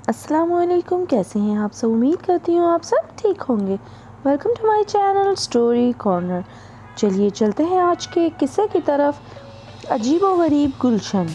अस्सलामुअलैकुम, कैसे हैं आप सब। उम्मीद करती हूँ आप सब ठीक होंगे। Welcome to my channel story corner. चलिए चलते हैं आज के किस्से की तरफ। अजीबोगरीब गुलशन।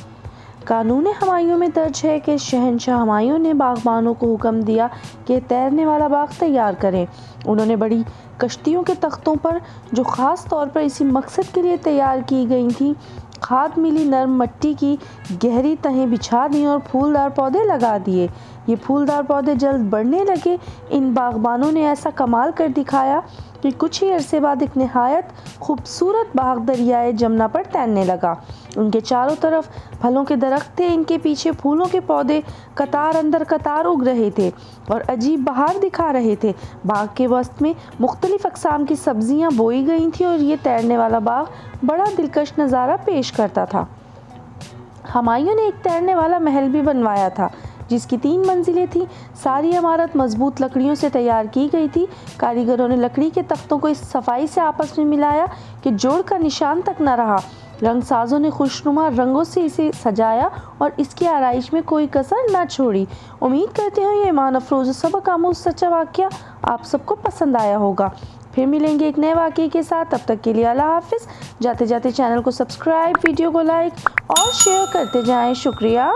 कानून हमायूं में दर्ज है कि शहंशाह हमायूं ने बागबानों को हुक्म दिया कि तैरने वाला बाग तैयार करें। उन्होंने बड़ी कश्तियों के तख्तों पर, जो ख़ास तौर पर इसी मकसद के लिए तैयार की गई थी, खाद मिली नरम मिट्टी की गहरी तहें बिछा दी और फूलदार पौधे लगा दिए। ये फूलदार पौधे जल्द बढ़ने लगे। इन बागबानों ने ऐसा कमाल कर दिखाया कि कुछ ही अरसे बाद एक निहायत खूबसूरत बाग दरियाए जमुना पर तैरने लगा। उनके चारों तरफ फलों के दरख्त थे, इनके पीछे फूलों के पौधे कतार अंदर कतार उग रहे थे और अजीब बहार दिखा रहे थे। बाग के वसत में मुख्तलिफ अक़साम की सब्जियां बोई गई थीं और ये तैरने वाला बाग बड़ा दिलकश नज़ारा पेश करता था। हमायूं ने एक तैरने वाला महल भी बनवाया था, जिसकी 3 मंजिलें थीं। सारी इमारत मजबूत लकड़ियों से तैयार की गई थी। कारीगरों ने लकड़ी के तख्तों को इस सफाई से आपस में मिलाया कि जोड़ का निशान तक न रहा। रंगसाजों ने खुशनुमा रंगों से इसे सजाया और इसकी आराइश में कोई कसर न छोड़ी। उम्मीद करते हैं ये ईमान अफरोज़ सबक आमूज़ सच्चा वाक़या आप सबको पसंद आया होगा। फिर मिलेंगे एक नए वाक़ये के साथ। तब तक के लिए अल्लाह हाफ़िज़। जाते जाते चैनल को सब्सक्राइब, वीडियो को लाइक और शेयर करते जाएं। शुक्रिया।